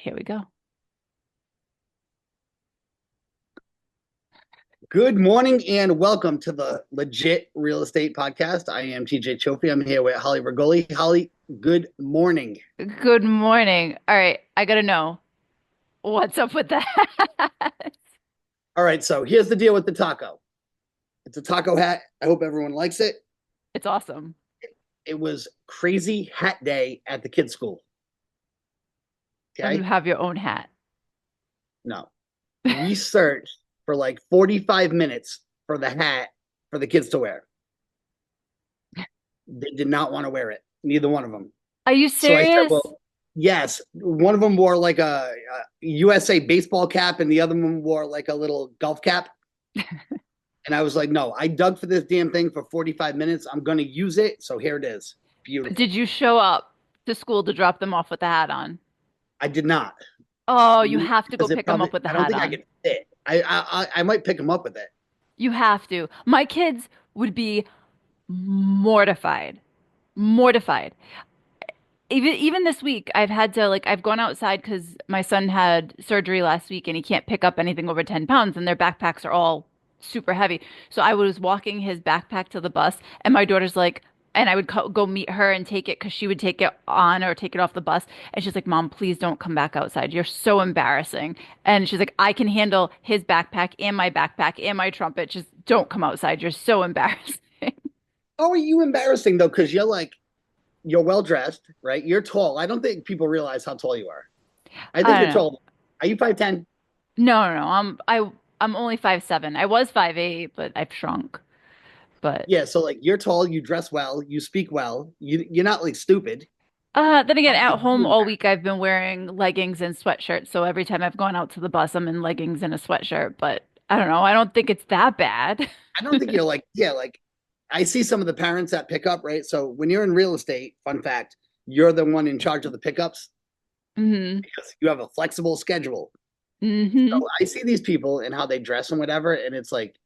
Here we go. Good morning and welcome to the Legit Real Estate Podcast. I am TJ Chofi. I'm here with Holly Ragoli. Holly, good morning. Good morning. All right, I gotta know what's up with that. All right, so here's the deal with the taco. It's a taco hat. I hope everyone likes it. It's awesome. It was crazy hat day at the kids' school. Oh, you Okay? have your own hat. No. We searched for like 45 minutes for the hat for the kids to wear. They did not want to wear it, neither one of them. Are you So I said, serious? well, yes. One of them wore like a USA baseball cap, and the other one wore like a little golf cap. And I was like, no, I dug for this damn thing for 45 minutes. I'm going to use it. So here it is. But Beautiful. did you show up to school to drop them off with the hat on? I did not Oh, you have to go because it pick them probably, up with the I don't hat think I on. could fit. I might pick them up with it. You have to. My kids would be mortified. Mortified. Even this week, I've had to I've gone outside because my son had surgery last week and he can't pick up anything over 10 pounds and their backpacks are all super heavy. So I was walking his backpack to the bus and my daughter's like, and I would go meet her and take it because she would take it on or take it off the bus. And she's like, Mom, please don't come back outside. You're so embarrassing. And she's like, I can handle his backpack and my backpack and my trumpet. Just don't come outside. You're so embarrassing. How are you embarrassing though? Because you're well dressed, right? You're tall. I don't think people realize how tall you are. I think I you're don't know. tall. Are you 5'10"? No, no, no. I'm only 5'7". I was 5'8", but I've shrunk. But Yeah, so like you're tall, you dress well, you speak well, you're not like stupid. then again, How at could you home all embarrass? week I've been wearing leggings and sweatshirts. So every time I've gone out to the bus, I'm in leggings and a sweatshirt. But I don't know. I don't think it's that bad. I don't think you're like, yeah, like I see some of the parents that pick up, right? So when you're in real estate, fun fact, you're the one in charge of the pickups Hmm. because you have a flexible schedule. So Hmm. I see these people and how they dress and whatever, and it's like,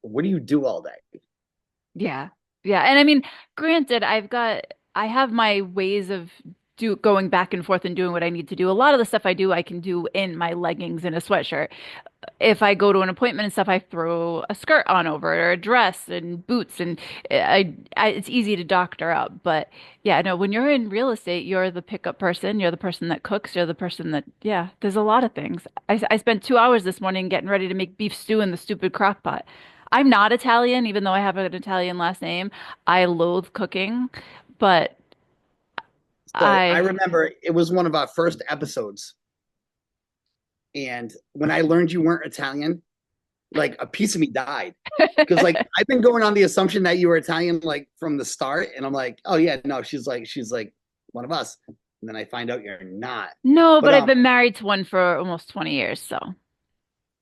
what do you do all day? Yeah. Yeah. And I mean, granted, I have my ways of going back and forth and doing what I need to do. A lot of the stuff I do, I can do in my leggings and a sweatshirt. If I go to an appointment and stuff, I throw a skirt on over it or a dress and boots, and it's easy to doctor up. But yeah, no, when you're in real estate, you're the pickup person, you're the person that cooks, you're the person that, yeah, there's a lot of things. I spent 2 hours this morning getting ready to make beef stew in the stupid crock pot. I'm not Italian, even though I have an Italian last name. I loathe cooking, but So I I, remember it was one of our first episodes, and when I learned you weren't Italian, like a piece of me died because like I've been going on the assumption that you were Italian like from the start, and I'm like, oh yeah, no, she's like one of us, and then I find out you're not. no, But but I've been married to one for almost 20 years, so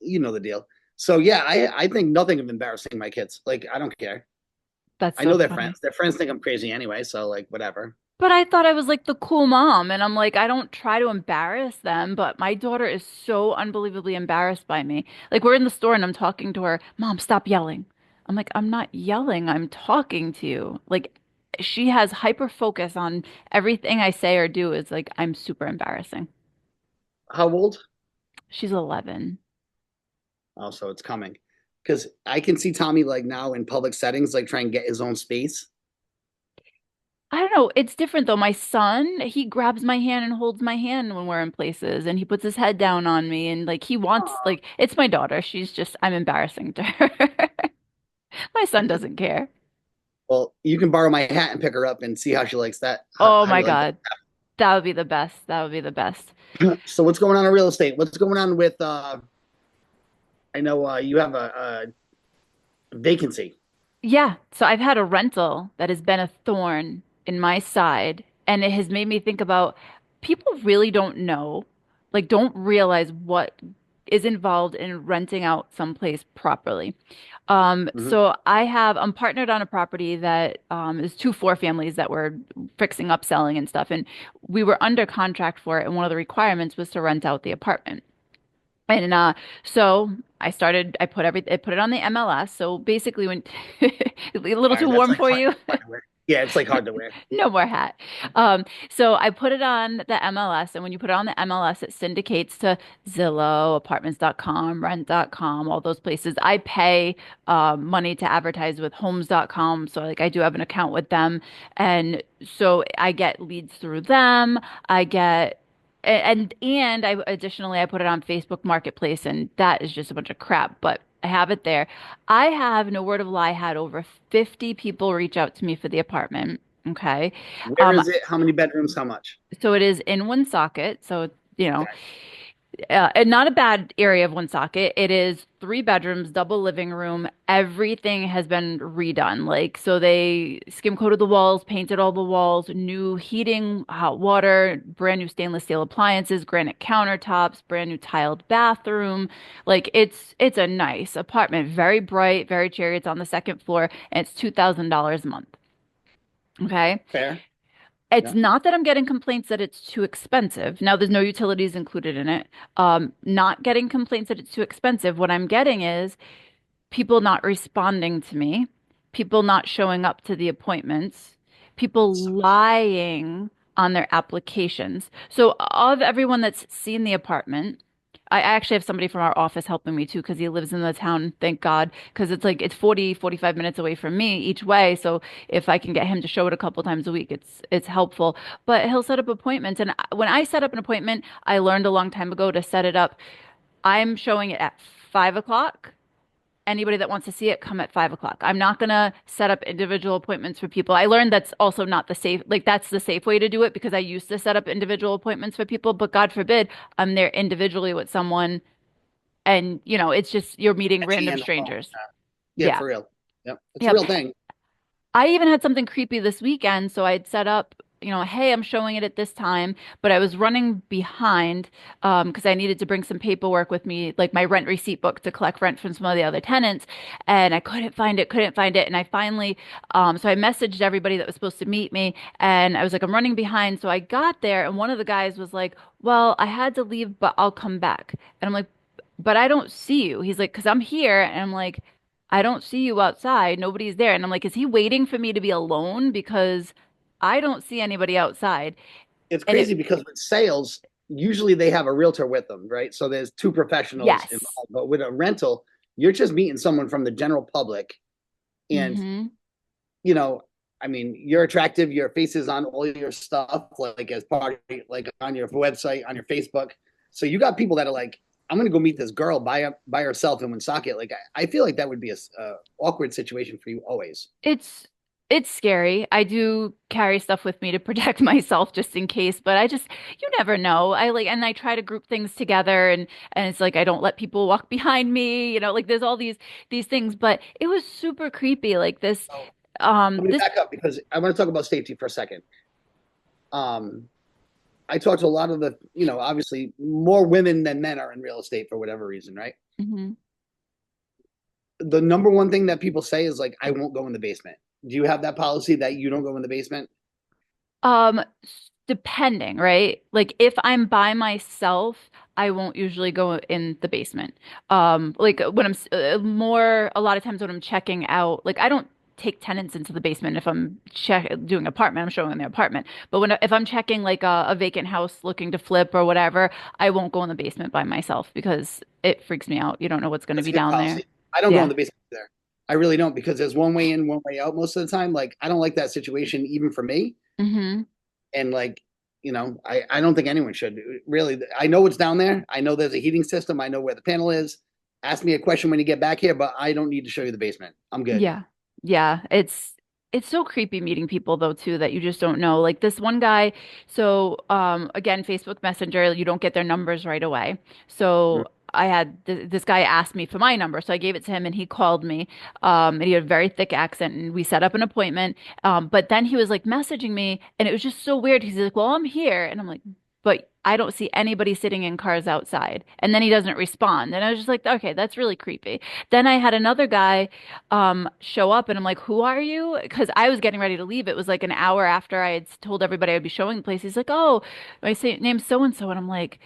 you know the deal. So yeah, I think nothing of embarrassing my kids. Like I don't care. that's I so know their funny. friends. Their friends think I'm crazy anyway, so like whatever. But I thought I was like the cool mom, and I'm like, I don't try to embarrass them, but my daughter is so unbelievably embarrassed by me. Like, we're in the store and I'm talking to her, Mom, stop yelling. I'm like, I'm not yelling, I'm talking to you. Like, she has hyper focus on everything I say or do is like, I'm super embarrassing. How old? She's 11. Oh, so it's coming. Because I can see Tommy like now in public settings, like try and get his own space. I don't know. It's different though. My son, he grabs my hand and holds my hand when we're in places and he puts his head down on me and like he wants like it's my daughter. She's just I'm embarrassing to her. My son doesn't care. Well, you can borrow my hat and pick her up and see how she likes that. Oh How my you like God. That would be the best. That would be the best. that? So what's going on in real estate? What's going on with I know you have a vacancy. Yeah. So I've had a rental that has been a thorn in my side, and it has made me think about people really don't know, like, don't realize what is involved in renting out someplace properly. Mhm. So I'm partnered on a property that is two four families that we're fixing up, selling and stuff, and we were under contract for it, and one of the requirements was to rent out the apartment. And so I put it on the MLS. So basically when a little All right, too that's warm like for fire, you. firework. Yeah, it's like hard to wear. No more hat. So I put it on the MLS, and when you put it on the MLS, it syndicates to Zillow, apartments.com, rent.com, all those places. I pay money to advertise with homes.com. So like I do have an account with them. And so I get leads through them. I get and I additionally I put it on Facebook Marketplace, and that is just a bunch of crap, but I have it there. I have, no word of a lie, had over 50 people reach out to me for the apartment. Okay. Where Um, is it? How many bedrooms? How much? so it is in Woonsocket. So, you know, Okay. and not a bad area of Woonsocket. It is 3 bedrooms, double living room. Everything has been redone. Like, so they skim coated the walls, painted all the walls, new heating, hot water, brand new stainless steel appliances, granite countertops, brand new tiled bathroom. Like, it's a nice apartment, very bright, very cheery. It's on the second floor, and it's $2,000 a month. Okay. Fair. It's Yeah. not that I'm getting complaints that it's too expensive. Now, there's no utilities included in it. Not getting complaints that it's too expensive. What I'm getting is people not responding to me, people not showing up to the appointments, people lying on their applications. So, of everyone that's seen the apartment, I actually have somebody from our office helping me too because he lives in the town, thank God, because it's like it's 40, 45 minutes away from me each way. So if I can get him to show it a couple times a week, it's helpful. But he'll set up appointments. And when I set up an appointment, I learned a long time ago to set it up. I'm showing it at 5 o'clock. Anybody that wants to see it, come at 5 o'clock. I'm not gonna set up individual appointments for people. I learned that's also not the safe, like that's the safe way to do it because I used to set up individual appointments for people, but God forbid I'm there individually with someone and it's just you're meeting Catching you random in the phone. strangers. Yeah, Yeah. for real. Yep. It's a Yep. real thing. I even had something creepy this weekend, so I'd set up, hey, I'm showing it at this time, but I was running behind because I needed to bring some paperwork with me, like my rent receipt book to collect rent from some of the other tenants, and I couldn't find it, and I finally, so I messaged everybody that was supposed to meet me, and I was like, I'm running behind, so I got there, and one of the guys was like, well, I had to leave, but I'll come back, and I'm like, but I don't see you. He's like, because I'm here, and I'm like, I don't see you outside. Nobody's there. And I'm like, is he waiting for me to be alone? Because I don't see anybody outside. It's And crazy because with sales, usually they have a realtor with them, right? So there's two professionals yes. involved. But with a rental, you're just meeting someone from the general public. And, Hmm. you know, I mean, you're attractive, your face is on all your stuff, like as part of, like on your website, on your Facebook. So you got people that are like, I'm gonna go meet this girl by herself in Woonsocket. Like I feel like that would be a awkward situation for you always. It's it's scary. I do carry stuff with me to protect myself just in case, but I just you never know. I try to group things together and it's like I don't let people walk behind me, like there's all these things, but it was super creepy like this So let me this back up because I want to talk about safety for a second. Um, I talk to a lot of the, obviously more women than men are in real estate for whatever reason, right? Mhm. The number one thing that people say is like, I won't go in the basement. Do you have that policy that you don't go in the basement? Depending, right? Like if I'm by myself, I won't usually go in the basement. Like when I'm more a lot of times when I'm checking out, like I don't take tenants into the basement if I'm doing apartment, I'm showing them the apartment. But if I'm checking like a vacant house looking to flip or whatever, I won't go in the basement by myself because it freaks me out. You don't know what's going to That's be a good down there. policy. I don't go in Yeah. the basement there. I really don't because there's one way in, one way out most of the time. Like I don't like that situation even for me. Hmm. And like, I don't think anyone should really. I know what's down there. I know there's a heating system. I know where the panel is. Ask me a question when you get back here, but I don't need to show you the basement. I'm good. Yeah. Yeah. It's so creepy meeting people though too that you just don't know. Like this one guy, so again, Facebook Messenger, you don't get their numbers right away. So I had this guy asked me for my number, so I gave it to him and he called me. And he had a very thick accent and we set up an appointment. But then he was like messaging me and it was just so weird. He's like, "Well, I'm here." And I'm like, but I don't see anybody sitting in cars outside. And then he doesn't respond. And I was just like, okay, that's really creepy. Then I had another guy show up and I'm like, who are you? Because I was getting ready to leave. It was like an hour after I had told everybody I'd be showing the place. He's like, oh, name's so and so. And I'm like,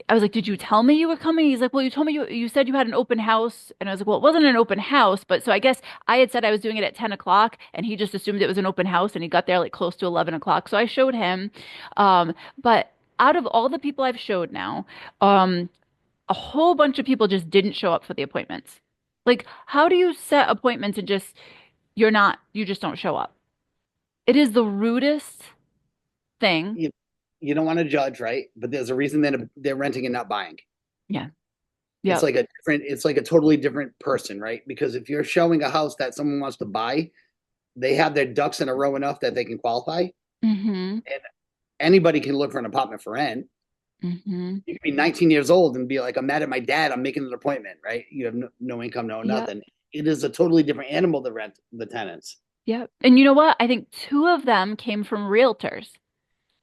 I was like, did you tell me you were coming? He's like, well, you told me you said you had an open house. And I was like, well, it wasn't an open house, but so I guess I had said I was doing it at 10 o'clock and he just assumed it was an open house and he got there like close to 11 o'clock. So I showed him. But out of all the people I've showed now, um, a whole bunch of people just didn't show up for the appointments. Like, how do you set appointments and you just don't show up? It is the rudest thing. You, you don't want to judge, right? But there's a reason that they're renting and not buying. Yeah. It's Yep. like it's like a totally different person, right? Because if you're showing a house that someone wants to buy, they have their ducks in a row enough that they can qualify. Mm-hmm. And anybody can look for an apartment for rent. Mm-hmm. You can be 19 years old and be like, I'm mad at my dad. I'm making an appointment, right? You have no income, no Yep. nothing. It is a totally different animal to rent the tenants. Yep. And you know what? I think two of them came from realtors.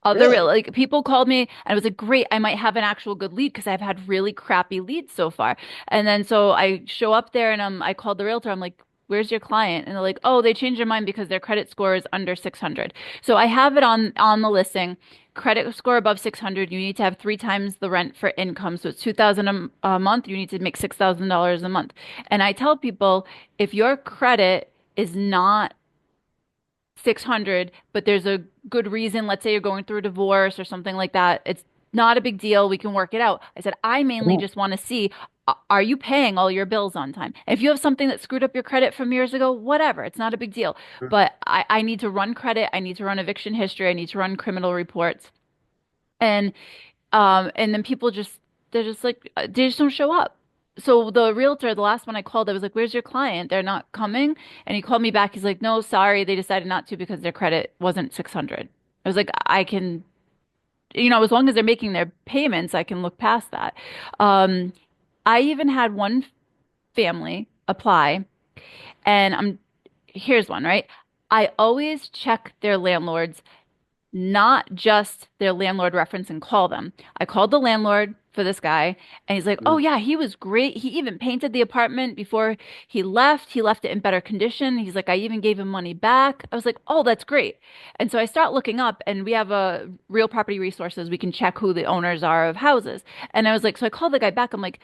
Other real Really? like people called me and I was like, great, I might have an actual good lead because I've had really crappy leads so far. And then so I show up there and I called the realtor. I'm like, where's your client? And they're like, oh, they changed their mind because their credit score is under 600. So I have it on the listing. Credit score above 600, you need to have three times the rent for income. So it's 2,000 a month. You need to make $6,000 a month. And I tell people if your credit is not 600, but there's a good reason. Let's say you're going through a divorce or something like that. It's not a big deal. We can work it out. I said, I mainly Oh. just want to see, are you paying all your bills on time? If you have something that screwed up your credit from years ago, whatever, it's not a big deal. But I need to run credit. I need to run eviction history. I need to run criminal reports. And then people just they're just like they just don't show up. So the realtor, the last one I called, I was like, "Where's your client? They're not coming." And he called me back. He's like, "No, sorry, they decided not to because their credit wasn't 600." I was like, "I can, as long as they're making their payments, I can look past that." Um, I even had one family apply, and here's one, right? I always check their landlords, not just their landlord reference, and call them. I called the landlord for this guy and he's like, "Oh yeah, he was great. He even painted the apartment before he left. He left it in better condition." He's like, "I even gave him money back." I was like, "Oh, that's great." And so I start looking up and we have a real property resources. We can check who the owners are of houses. And I was like, so I called the guy back. I'm like,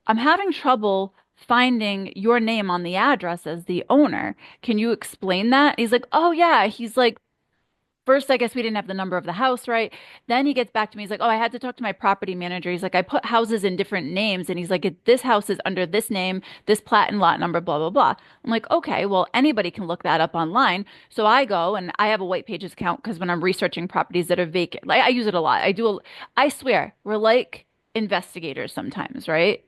"I'm having trouble finding your name on the address as the owner. Can you explain that?" He's like, "Oh yeah." He's like, first, I guess we didn't have the number of the house right. Then he gets back to me. He's like, "Oh, I had to talk to my property manager." He's like, "I put houses in different names." And he's like, "This house is under this name, this plat and lot number, blah, blah, blah." I'm like, "Okay, well, anybody can look that up online." So I go and I have a White Pages account because when I'm researching properties that are vacant, like I use it a lot. I swear, we're like investigators sometimes, right?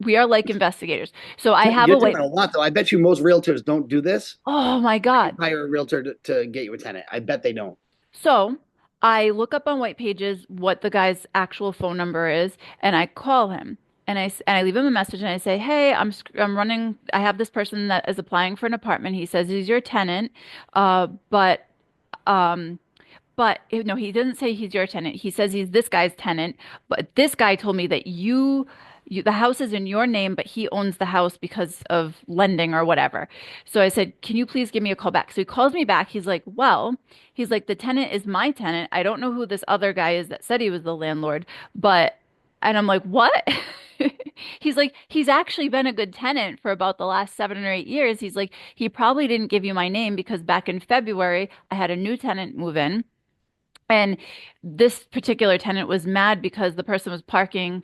We are like investigators. So I have You're a doing white, a lot, though. I bet you most realtors don't do this. oh my God. Hire a realtor to get you a tenant. I bet they don't. So I look up on White Pages what the guy's actual phone number is, and I call him. And I leave him a message and I say, "Hey, I'm running. I have this person that is applying for an apartment. He says he's your tenant, uh, but um, no, he doesn't say he's your tenant. He says he's this guy's tenant. But this guy told me that the house is in your name, but he owns the house because of lending or whatever." So I said, "Can you please give me a call back?" So he calls me back. He's like, "Well," he's like, "the tenant is my tenant. I don't know who this other guy is that said he was the landlord, but," and I'm like, "What?" He's like, "He's actually been a good tenant for about the last 7 or 8 years." He's like, "He probably didn't give you my name because back in February, I had a new tenant move in. And this particular tenant was mad because the person was parking,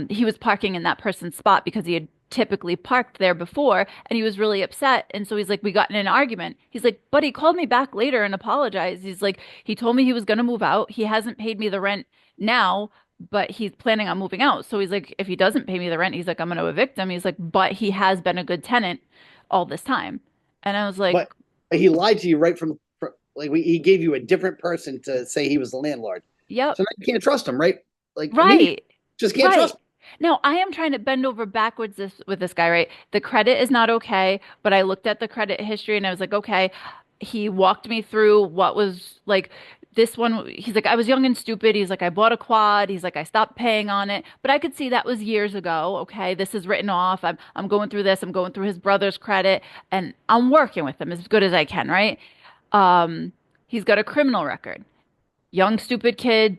he was parking in that person's spot because he had typically parked there before, and he was really upset. And so he's like, we got in an argument. He's like, but he called me back later and apologized. He's like, he told me he was going to move out. He hasn't paid me the rent now, but he's planning on moving out. So he's like, if he doesn't pay me the rent, he's like, I'm going to evict him." He's like, but he has been a good tenant all this time. And I was like, But he lied to you right like he gave you a different person to say he was the landlord. yep, So now you can't trust him, right? Like maybe you right. just can't trust Right. him. Now, I am trying to bend over backwards with this guy, right? The credit is not okay, but I looked at the credit history and I was like, okay, he walked me through what was like. this one, he's like, I was young and stupid. He's like, I bought a quad. He's like, I stopped paying on it. But I could see that was years ago. Okay, this is written off. I'm going through this. I'm going through his brother's credit, and I'm working with him as good as I can, right? Um, he's got a criminal record. Young, stupid kid,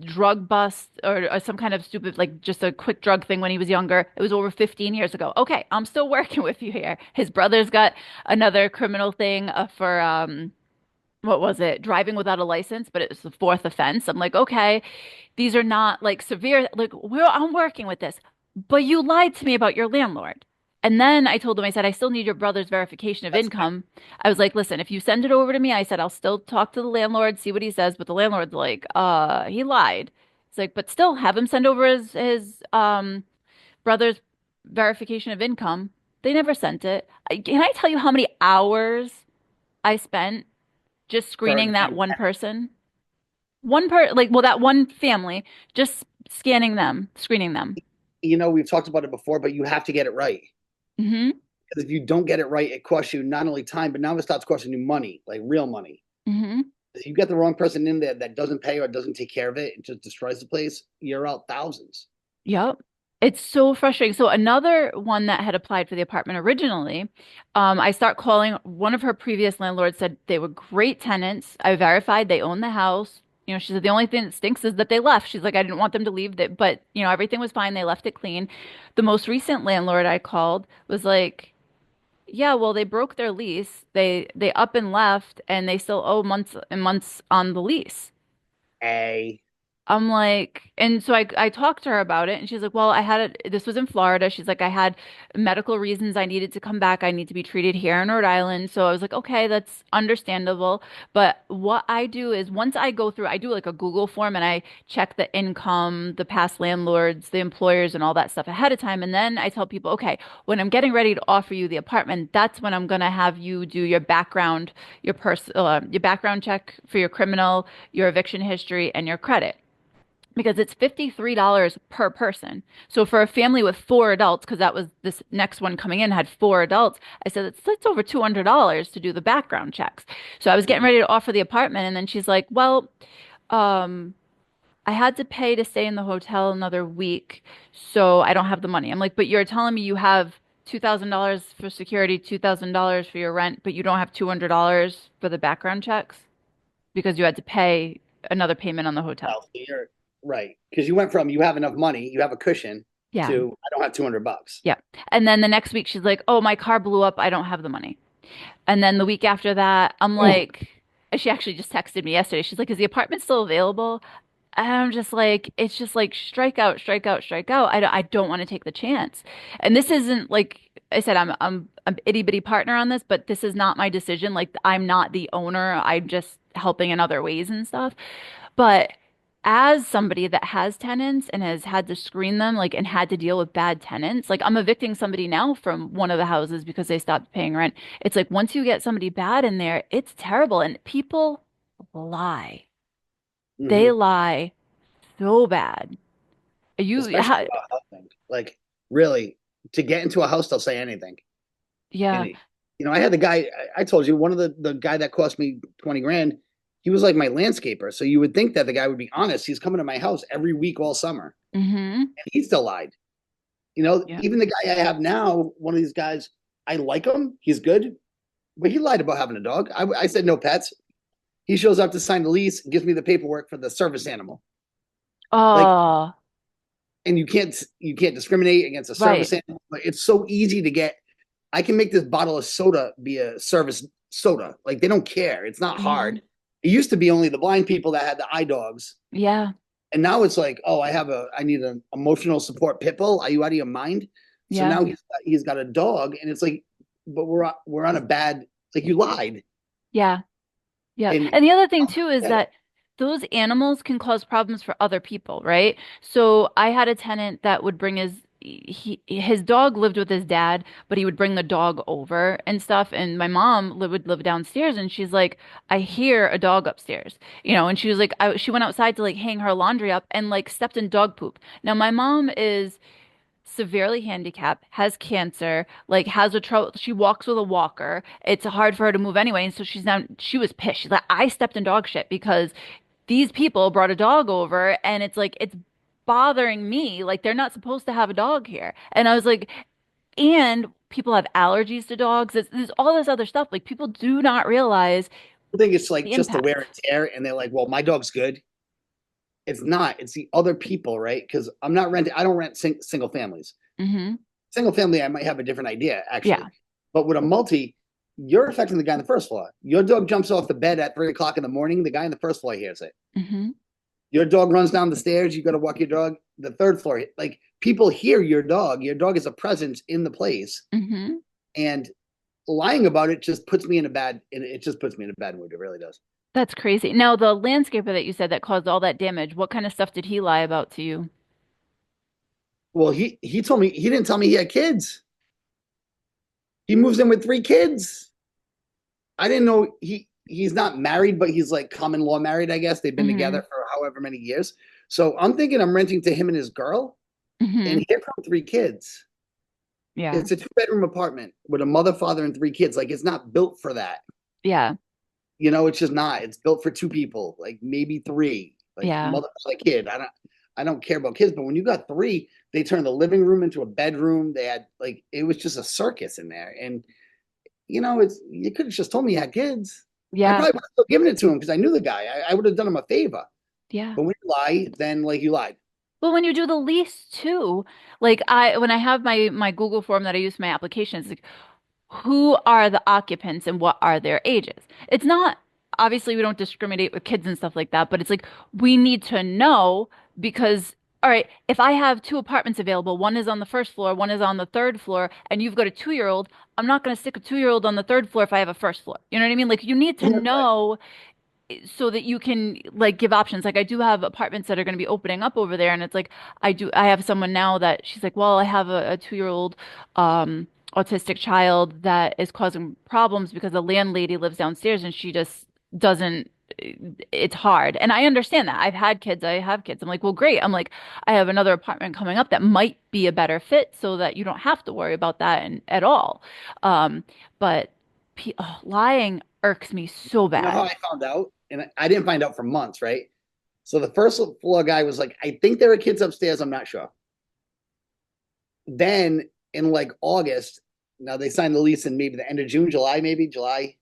drug bust or some kind of stupid, like just a quick drug thing when he was younger. It was over 15 years ago. Okay, I'm still working with you here. His brother's got another criminal thing for what was it? Driving without a license, but it was the fourth offense. I'm like, okay, these are not like severe. Like, I'm working with this, but you lied to me about your landlord. And then I told him, I said, I still need your brother's verification of That's income. I was like, listen, if you send it over to me, I said, I'll still talk to the landlord, see what he says. But the landlord's like, he lied. It's like, but still have him send over his brother's verification of income. They never sent it. Can I tell you how many hours I spent just for screening that one person? Like, well, that one family, just scanning them, screening them. we've talked about it before, but you have to get it right. Hmm. Because if you don't get it right, it costs you not only time, but now it starts costing you money, like real money. Hmm. If you get the wrong person in there that doesn't pay or doesn't take care of it, it just destroys the place. You're out thousands. Yep. It's so frustrating. So another one that had applied for the apartment originally, I start calling. One of her previous landlords said they were great tenants. I verified they own the house. She said the only thing that stinks is that they left. She's like, I didn't want them to leave, that, but everything was fine. They left it clean. The most recent landlord I called was like, yeah, well, they broke their lease. They up and left, and they still owe months and months on the lease. A I'm like, and so I talked to her about it, and she's like, well, this was in Florida. She's like, I had medical reasons I needed to come back. I need to be treated here in Rhode Island. So I was like, okay, that's understandable. But what I do is once I go through, I do like a Google form and I check the income, the past landlords, the employers, and all that stuff ahead of time. And then I tell people, okay, when I'm getting ready to offer you the apartment, that's when I'm gonna have you do your background check for your criminal, your eviction history, and your credit because it's $53 per person. So for a family with four adults, because that was this next one coming in had four adults, I said it's over $200 to do the background checks. So I was getting ready to offer the apartment, and then she's like, "Well, um, I had to pay to stay in the hotel another week, so I don't have the money." I'm like, "But you're telling me you have $2,000 for security, $2,000 for your rent, but you don't have $200 for the background checks because you had to pay another payment on the hotel." well, you're right. Because you went from you have enough money, you have a cushion Yeah. to I don't have $200. Yeah. And then the next week she's like, "Oh, my car blew up. I don't have the money." And then the week after that, I'm Oh, like, and she actually just texted me yesterday. She's like, "Is the apartment still available?" And I'm just like, it's just like strike out, strike out, strike out. I don't want to take the chance. And this isn't like I said, I'm an itty bitty partner on this, but this is not my decision. Like I'm not the owner. I'm just helping in other ways and stuff. But as somebody that has tenants and has had to screen them, like, and had to deal with bad tenants, like, I'm evicting somebody now from one of the houses because they stopped paying rent. It's like once you get somebody bad in there, it's terrible. And people lie. They mm-hmm. lie so bad. Especially about housing. Like really, to get into a house, they'll say anything. Yeah. And I had the guy I told you, one of the guy that cost me 20 grand. He was like my landscaper, so you would think that the guy would be honest. He's coming to my house every week all summer, Hmm. and he still lied. Yeah. Even the guy I have now, one of these guys, I like him. He's good, but he lied about having a dog. I said no pets. He shows up to sign the lease and gives me the paperwork for the service animal. Like, Oh, and you can't discriminate against a right. service animal. But it's so easy to get. I can make this bottle of soda be a service soda. Like they don't care. It's not Hmm. hard. It used to be only the blind people that had the eye dogs, Yeah. and now it's like, oh, I need an emotional support pit bull. Are you out of your mind? So Yeah. now he's got a dog, and it's like, but we're on a bad. Like you lied, Yeah. Yeah. and And the other thing too is get it. that those animals can cause problems for other people, right? So I had a tenant that would bring his dog lived with his dad, but he would bring the dog over and stuff. And my mom would live downstairs, and she's like, I hear a dog upstairs, and she was like, she went outside to like hang her laundry up and like stepped in dog poop. Now my mom is severely handicapped, has cancer, like has a trouble. She walks with a walker. It's hard for her to move anyway. And so she was pissed. She's like, I stepped in dog shit because these people brought a dog over and it's like, it's bothering me. Like they're not supposed to have a dog here. And I was like, and people have allergies to dogs. There's all this other stuff. Like people do not realize I think it's like the just the wear impact. and tear, and they're like, "Well, my dog's good." It's not. It's the other people, right? Because I'm not renting. I don't rent single families. Hmm. Single family, I might have a different idea actually, Yeah. but with a multi, you're affecting the guy on the first floor. Your dog jumps off the bed at 3 o'clock in the morning. The guy on the first floor hears it. Hmm. Your dog runs down the stairs. You got to walk your dog the third floor. Like people hear your dog. Your dog is a presence in the place, Hmm. and lying about it just puts me in a bad. It just puts me in a bad mood. It really does. That's crazy. Now, the landscaper that you said that caused all that damage, what kind of stuff did he lie about to you? Well, he told me he didn't tell me he had kids. He moves in with 3 kids. I didn't know he's not married, but he's like common law married, I guess. They've been Hmm. together for however many years. So I'm thinking I'm renting to him and his girl, Hmm. and here come 3 kids. Yeah. It's a 2 bedroom apartment with a mother, father, and 3 kids. Like it's not built for that. Yeah. It's just not. It's built for 2 people, like maybe three, like Yeah. mother, like kid. I don't care about kids, but when you got three, they turned the living room into a bedroom. They had like it was just a circus in there, and it's you could have just told me you had kids. I Yeah. probably would have still given it to him because I knew the guy. I would have done him a favor. Yeah. But when you lie, then like you lied. But when you do the lease too, like when I have my Google form that I use for my applications, like who are the occupants and what are their ages? It's not, obviously we don't discriminate with kids and stuff like that, but it's like we need to know because all right, if I have two apartments available, one is on the first floor, one is on the third floor, and you've got a 2-year-old, I'm not going to stick a 2-year-old on the third floor if I have a first floor. You know what I mean? Like you need to Right. know so that you can like give options. Like I do have apartments that are going to be opening up over there, and it's like I have someone now that she's like, well, I have a 2-year-old autistic child that is causing problems because the landlady lives downstairs and she just doesn't. It's hard, and I understand that. I've had kids. I have kids. I'm like, well, great. I'm like, I have another apartment coming up that might be a better fit, so that you don't have to worry about that at all. But lying irks me so You know how bad. I found out? And I didn't find out for months, right? So the first floor guy was like, I think there were kids upstairs. I'm not sure. Then in like August, now they signed the lease in maybe the end of June, July, maybe July,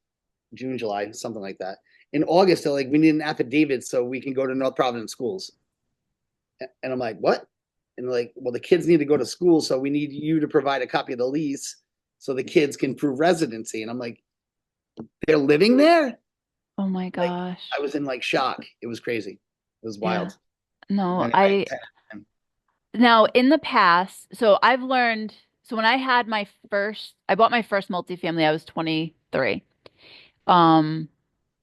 June, July, something like that. In August, they're like, we need an affidavit so we can go to North Providence schools. And I'm like, what? And they're like, well, the kids need to go to school, so we need you to provide a copy of the lease so the kids can prove residency. And I'm like, they're living there? Oh my Like, gosh. I was in like shock. It was crazy. It was Yeah. wild. No, Anyway, now in the past, so I've learned, so when I had I bought my first multifamily, I was 23. Um,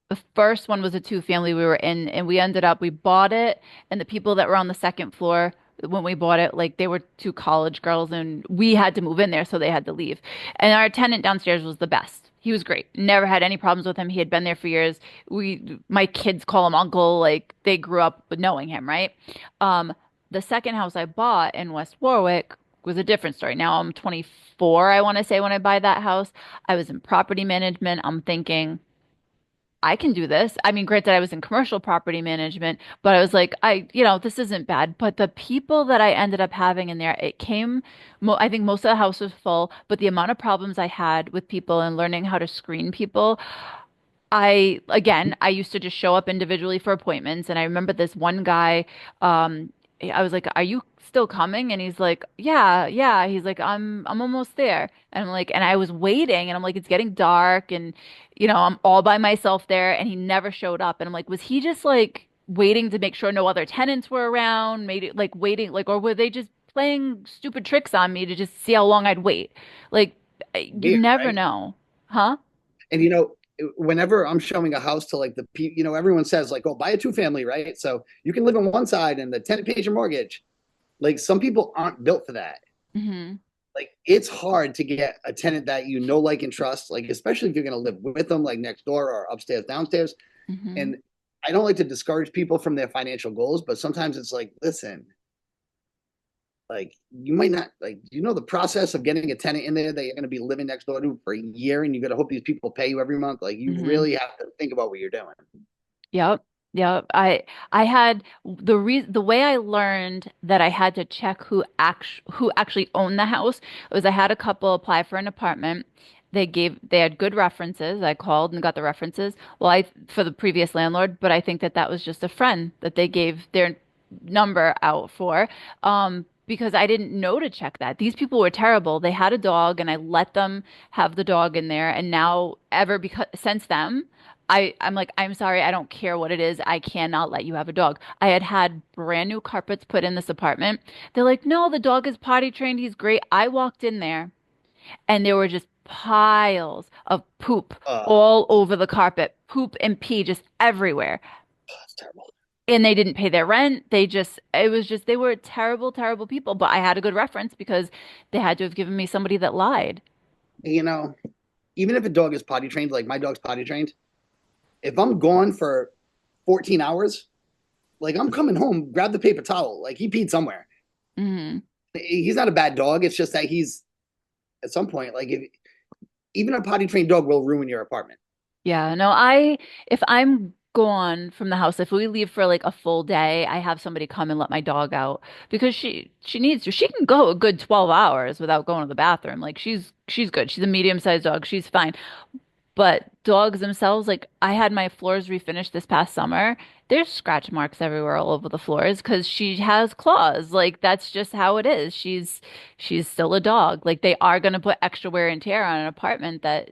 the first one was a two-family we were in, and we bought it, and the people that were on the second floor when we bought it, like they were two college girls, and we had to move in there, so they had to leave. And our tenant downstairs was the best. He was great. Never had any problems with him. He had been there for years. My kids call him uncle, like they grew up with knowing him, right? Um, the second house I bought in West Warwick was a different story. Now I'm 24, I want to say, when I buy that house. I was in property management. I'm thinking, I can do this. I mean, granted, I was in commercial property management, but I was like, this isn't bad. But the people that I ended up having in there, I think most of the house was full, but the amount of problems I had with people and learning how to screen people, I used to just show up individually for appointments. And I remember this one guy, I was like, "Are you still coming?" And he's like, "Yeah, yeah." He's like, I'm almost there." And I'm like, and I was waiting and I'm like, it's getting dark and, I'm all by myself there. And he never showed up. And I'm like, was he just like waiting to make sure no other tenants were around? Made it like waiting, like, or were they just playing stupid tricks on me to just see how long I'd wait? Like, you weird, never right? know. Huh? And whenever I'm showing a house to like everyone says like, oh, buy a 2 family, right? So you can live on one side and the tenant pays your mortgage. Like some people aren't built for that. Hmm. Like it's hard to get a tenant that like, and trust, like especially if you're going to live with them, like next door or upstairs, downstairs. Hmm. And I don't like to discourage people from their financial goals, but sometimes it's like, listen, like you might not like you know the process of getting a tenant in there that you're going to be living next door to for a year, and you got to hope these people pay you every month. Like you Hmm. really have to think about what you're doing. Yep. Yep. I had the way I learned that I had to check who actually owned the house was I had a couple apply for an apartment. They had good references. I called and got the references. Well, I for the previous landlord, but I think that that was just a friend that they gave their number out for. Because I didn't know to check that. These people were terrible. They had a dog and I let them have the dog in there. And now ever because since them, I'm like, I'm sorry, I don't care what it is. I cannot let you have a dog. I had brand new carpets put in this apartment. They're like, no, the dog is potty trained. He's great. I walked in there and there were just piles of poop all over the carpet, poop and pee just everywhere. That's terrible. And they didn't pay their rent. It was just, they were terrible, terrible people. But I had a good reference because they had to have given me somebody that lied. You know, even if a dog is potty trained, like my dog's potty trained, if I'm gone for 14 hours, like I'm coming home, grab the paper towel. Like he peed somewhere. Hmm. He's not a bad dog. It's just that he's at some point, like if, even a potty trained dog will ruin your apartment. Yeah, no, if I'm gone from the house, if we leave for like a full day, I have somebody come and let my dog out because she needs to. She can go a good 12 hours without going to the bathroom. Like she's good. She's a medium-sized dog. She's fine. But dogs themselves, like I had my floors refinished this past summer. There's scratch marks everywhere all over the floors because she has claws. Like that's just how it is. She's still a dog. Like they are going to put extra wear and tear on an apartment that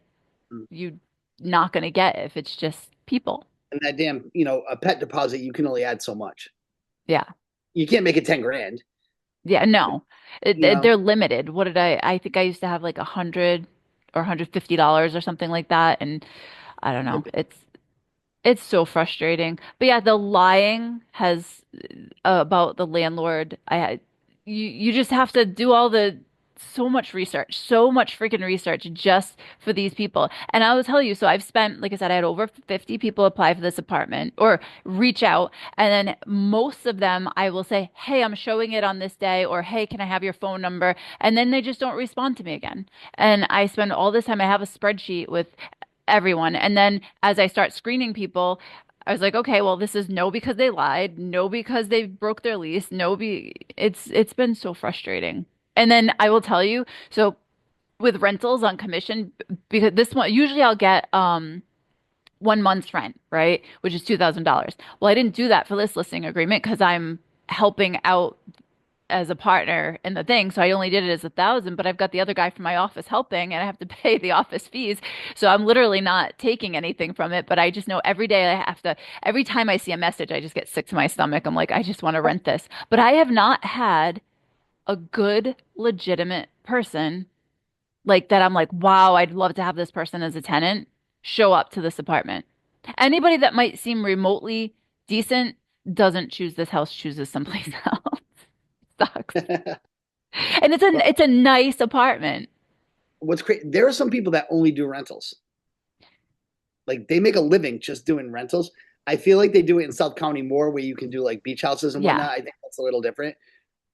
you're not going to get if it's just people. And that damn, you know, a pet deposit, you can only add so much. Yeah. You can't make it 10 grand, Yeah. No, you know? they're limited. What did I think I used to have like 100 or $150 or something like that. And I don't know. It's so frustrating. But yeah, the lying has about the landlord. You just have to do all the so much research, so much freaking research just for these people. And I will tell you, so I've spent, like I said, I had over 50 people apply for this apartment or reach out, and then most of them I will say, "Hey, I'm showing it on this day," or "Hey, can I have your phone number?" And then they just don't respond to me again. And I spend all this time. I have a spreadsheet with everyone. And then as I start screening people, I was like, okay, well, this is no because they lied, no because they broke their lease, no be it's been so frustrating. And then I will tell you, so with rentals on commission, because this one usually I'll get 1 month's rent, right? Which is $2,000. Well, I didn't do that for this listing agreement because I'm helping out as a partner in the thing. So I only did it as 1,000, but I've got the other guy from my office helping and I have to pay the office fees. So I'm literally not taking anything from it, but I just know every day I have to, every time I see a message, I just get sick to my stomach. I'm like, I just want to rent this. But I have not had a good, legitimate person like that. I'm like, wow, I'd love to have this person as a tenant show up to this apartment. Anybody that might seem remotely decent doesn't choose this house, chooses someplace else. Sucks. And Well, it's a nice apartment. what's crazy, there are some people that only do rentals. Like they make a living just doing rentals. I feel like they do it in South County more where you can do like beach houses and Yeah. whatnot. I think that's a little different.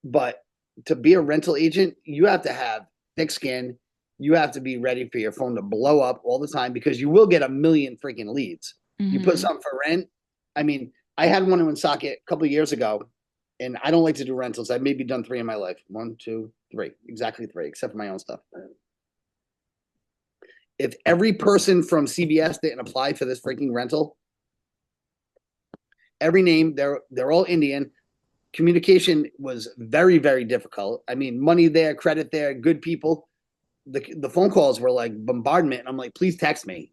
But to be a rental agent, you have to have thick skin. You have to be ready for your phone to blow up all the time because you will get a million freaking leads. You put Hmm. something for rent. I mean, I had one in Socket a couple of years ago, and I don't like to do rentals. I've maybe done three in my life. One, two, three, exactly three, except for my own stuff. If every person from CBS didn't apply for this freaking rental, every name, they're all Indian. Communication was very, very difficult. I mean, money there, credit there, good people. The phone calls were like bombardment. And I'm like, please text me.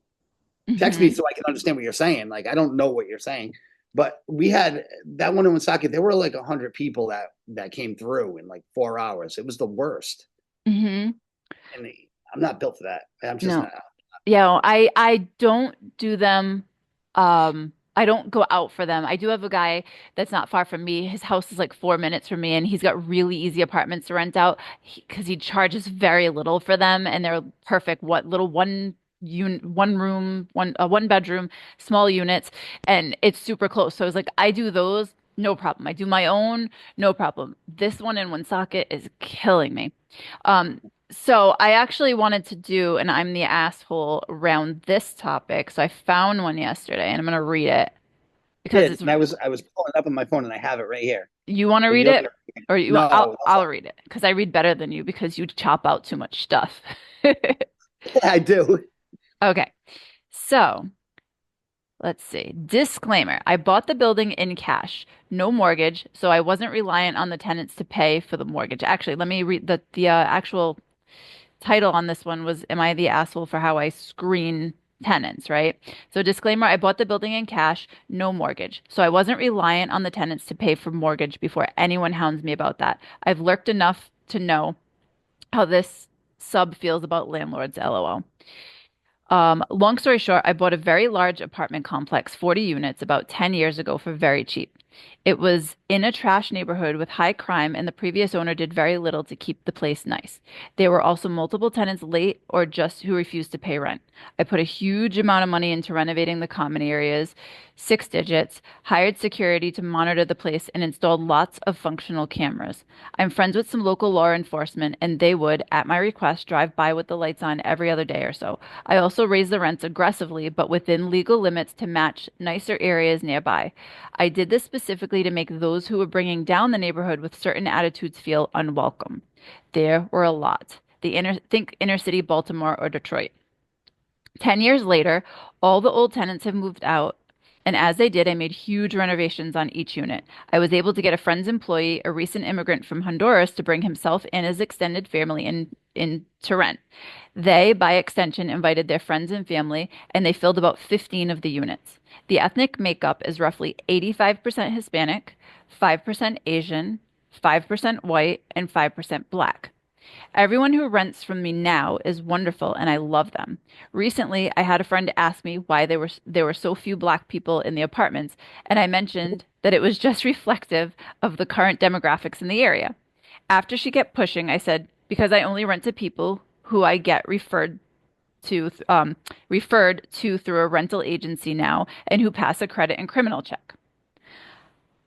Text me Hmm. so I can understand what you're saying. Like, I don't know what you're saying. But we had that one in Woonsocket. There were like 100 people that came through in like 4 hours. It was the worst, Hmm. and I'm not built for that. I'm just No. not. Yeah, I don't do them. I don't go out for them. I do have a guy that's not far from me. His house is like 4 minutes from me, and he's got really easy apartments to rent out because he charges very little for them, and they're perfect. What little one room, one bedroom, small units, and it's super close. So it's like I do those. No problem. I do my own, no problem. This one in one socket is killing me. Um, so I actually wanted to do, and I'm the asshole around this topic. So I found one yesterday and I'm going to read it because Did it's, and I was pulling it up on my phone and I have it right here. you want to So read you'll it or you, no, I'll read it because I read better than you because you chop out too much stuff. I do. Okay. So let's see. Disclaimer. I bought the building in cash, no mortgage, so I wasn't reliant on the tenants to pay for the mortgage. Actually, let me read the actual title on this one was Am I the asshole for how I screen tenants, right? So disclaimer, I bought the building in cash, no mortgage. So I wasn't reliant on the tenants to pay for mortgage before anyone hounds me about that. I've lurked enough to know how this sub feels about landlords, LOL. Long story short, I bought a very large apartment complex, 40 units, about 10 years ago for very cheap. It was in a trash neighborhood with high crime, and the previous owner did very little to keep the place nice. There were also multiple tenants late or just who refused to pay rent. I put a huge amount of money into renovating the common areas, 6 digits, hired security to monitor the place, and installed lots of functional cameras. I'm friends with some local law enforcement, and they would, at my request, drive by with the lights on every other day or so. I also raised the rents aggressively, but within legal limits to match nicer areas nearby. I did this specifically to make those who were bringing down the neighborhood with certain attitudes feel unwelcome. There were a lot. Think inner city Baltimore or Detroit. 10 years later, all the old tenants have moved out, and as they did, I made huge renovations on each unit. I was able to get a friend's employee, a recent immigrant from Honduras, to bring himself and his extended family in to rent. They, by extension, invited their friends and family, and they filled about 15 of the units. The ethnic makeup is roughly 85% Hispanic, 5% Asian, 5% white, and 5% black. Everyone who rents from me now is wonderful and I love them. Recently, I had a friend ask me why there were so few black people in the apartments, and I mentioned that it was just reflective of the current demographics in the area. After she kept pushing, I said, because I only rent to people who I get to referred to through a rental agency now and who pass a credit and criminal check.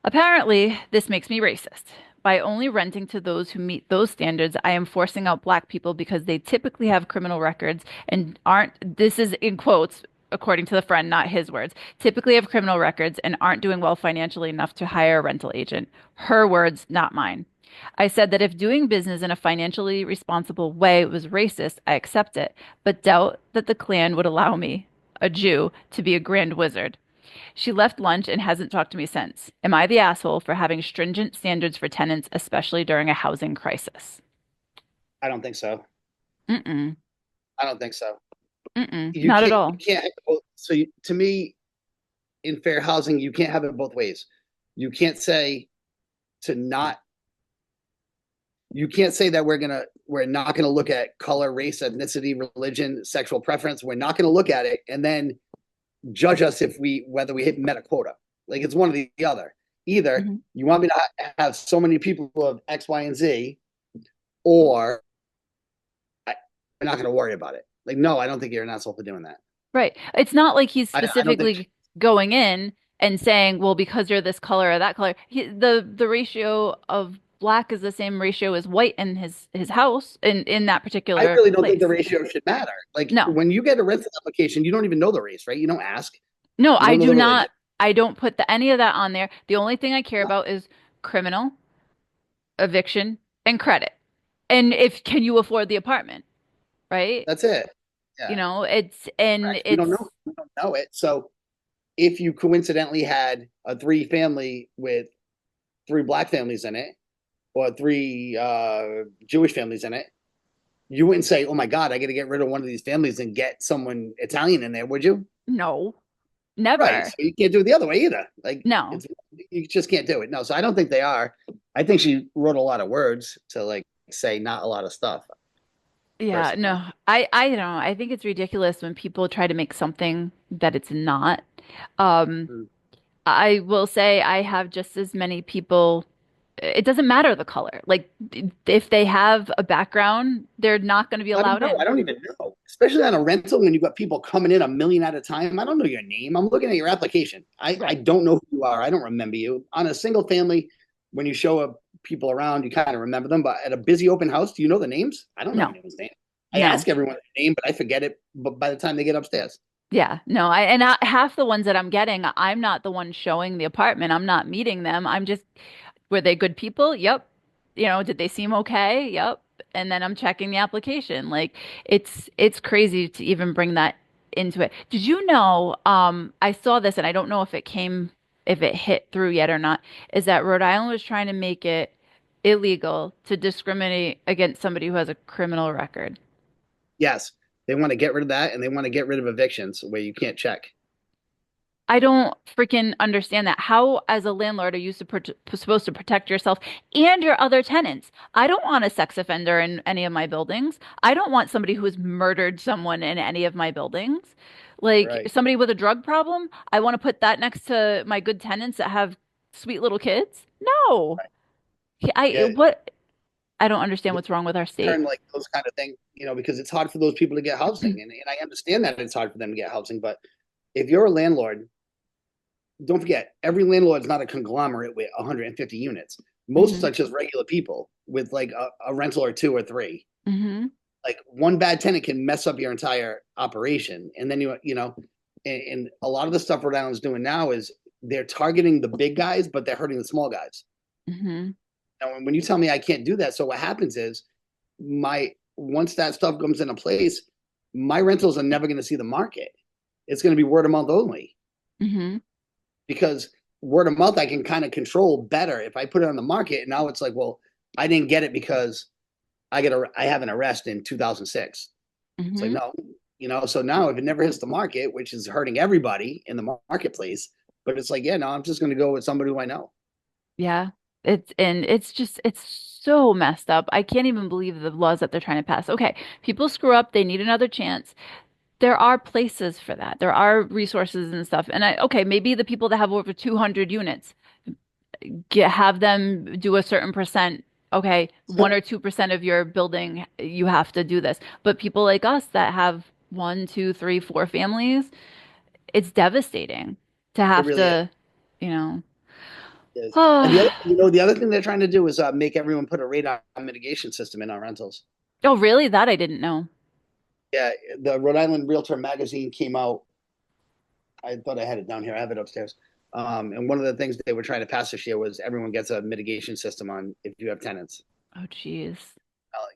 Apparently, this makes me racist. By only renting to those who meet those standards, I am forcing out black people because they typically have criminal records and aren't, this is in quotes, according to the friend, not his words, typically have criminal records and aren't doing well financially enough to hire a rental agent. Her words, not mine. I said that if doing business in a financially responsible way was racist, I accept it, but doubt that the Klan would allow me, a Jew, to be a grand wizard. She left lunch and hasn't talked to me since. Am I the asshole for having stringent standards for tenants, especially during a housing crisis? I don't think so. Mm-mm. I don't think so. Mm-mm. You Not at can't. all. You can't. To me, in fair housing, you can't have it both ways. You can't say to not. You can't say that we're not gonna look at color, race, ethnicity, religion, sexual preference. We're not gonna look at it, and then judge us if we whether we hit met a quota. Like it's one or the other. Either Mhm. you want me to have so many people of X, Y, and Z, or I'm not going to worry about it. Like, no, I don't think you're an asshole for doing that. Right. It's not like he's I don't think. specifically going in and saying, well, because you're this color or that color. The ratio of black is the same ratio as white in his house in that I particular really don't think the place. ratio should matter. Like No. when you get a rental application, you don't even know the race, right? You don't ask. No, You I don't know do the religion. not. I don't put any of that on there. The only thing I care about is criminal, eviction, and credit. And if can you afford the apartment, right? That's it. You Yeah, know, it's and correct. We don't it's know. We don't know it. So if you coincidentally had a three family with three black families in it, or three Jewish families in it, you wouldn't say, "Oh my God, I got to get rid of one of these families and get someone Italian in there," would you? no, Right. never. So you can't do it the other way either. Like No. it's you just can't do it. No. So I don't think they are. I think she wrote a lot of words to like say not a lot of stuff. Yeah, Personally, no. I don't know. I think it's ridiculous when people try to make something that it's not. Um, mm. I will say I have just as many people. It doesn't matter the color. Like if they have a background, they're not going to be I don't allowed know. I in. don't even know. especially on a rental when you've got people coming in a million at a time. I don't know your name. I'm looking at your application. I Right. don't know who you are. I don't remember you. On a single family, when you show up people around, you kind of remember them. But at a busy open house, do you know the names? I don't know No, anyone's name. I no. ask everyone their name, but I forget it. But by the time they get upstairs, Yeah, no, half the ones that I'm getting, I'm not the one showing the apartment. I'm not meeting them. I'm just, were they good people? Yep. Did they seem okay? Yep. And then I'm checking the application. Like it's crazy to even bring that into it. Did you know, I saw this and I don't know if it hit through yet or not, is that Rhode Island was trying to make it illegal to discriminate against somebody who has a criminal record. yes, they want to get rid of that, and they want to get rid of evictions where you can't check. I don't freaking understand that. How, as a landlord, are you supposed to protect yourself and your other tenants? I don't want a sex offender in any of my buildings. I don't want somebody who has murdered someone in any of my buildings. Like Right. somebody with a drug problem, I want to put that next to my good tenants that have sweet little kids. No. Yeah, I don't understand what's wrong with our turn state. like those kind of things, because it's hard for those people to get housing, and I understand that it's hard for them to get housing, but if you're a landlord, don't forget every landlord is not a conglomerate with 150 units. Most Hmm. are just regular people with like a rental or two or three. Hmm. Like one bad tenant can mess up your entire operation, and then and a lot of the stuff Rhode Island's doing now is they're targeting the big guys, but they're hurting the small guys. Hmm. Now, when you tell me I can't do that, so what happens is my once that stuff comes into place, my rentals are never going to see the market. It's going to be word of mouth only, Hmm. because word of mouth I can kind of control better if I put it on the market. And now it's like, well, I didn't get it because I have an arrest in 2006. It's like, Hmm. no, so now if it never hits the market, which is hurting everybody in the marketplace, but it's like, yeah, no, I'm just going to go with somebody who I know. Yeah. It's so messed up. I can't even believe the laws that they're trying to pass. Okay, people screw up, they need another chance. There are places for that. There are resources and stuff. And okay, maybe the people that have over 200 units, have them do a certain percent. Okay, 1 or 2% of your building, you have to do this. But people like us that have one, two, three, four families, it's devastating to It have really to, you know. is. And the other thing they're trying to do is make everyone put a radon mitigation system in our rentals. Oh, really? That I didn't know. Yeah, the Rhode Island Realtor magazine came out. I thought I had it down here. I have it upstairs. And one of the things they were trying to pass this year was everyone gets a mitigation system on if you have tenants. Oh, geez.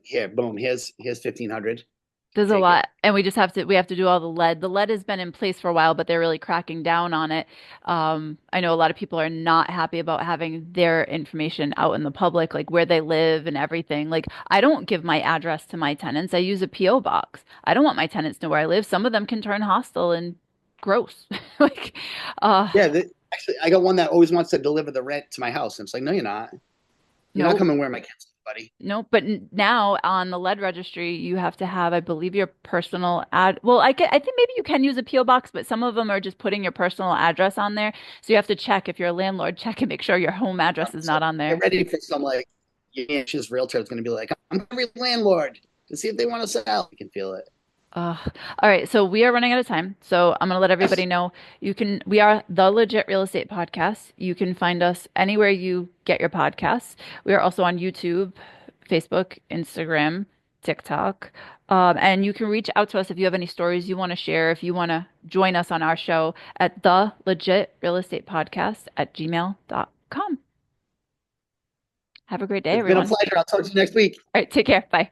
Here, boom, here's 1,500. There's a Take it. lot, and we have to do all the lead. The lead has been in place for a while, but they're really cracking down on it. I know a lot of people are not happy about having their information out in the public, like where they live and everything. Like I don't give my address to my tenants. I use a PO box. I don't want my tenants to know where I live. Some of them can turn hostile and gross. Like, uh, Yeah, actually, I got one that always wants to deliver the rent to my house, and it's like, no, you're not. You're not nope. coming where my kids live, buddy. No, but now on the lead registry, you have to have, I believe, your personal ad. Well, I think maybe you can use a PO box, but some of them are just putting your personal address on there. So you have to check if you're a landlord, check and make sure your home address is So not on get there. ready for some like anxious realtor that's going to be like, I'm every landlord to see if they want to sell. You can feel it. Uh, all right, so we are running out of time. So I'm gonna let everybody Yes. know we are the Legit Real Estate Podcast. You can find us anywhere you get your podcasts. We are also on YouTube, Facebook, Instagram, TikTok. And you can reach out to us if you have any stories you want to share, if you want to join us on our show at the Legit Real Estate Podcast at gmail.com. Have a great day, It's been a everyone. pleasure. I'll talk to you next week. All right, take care. Bye.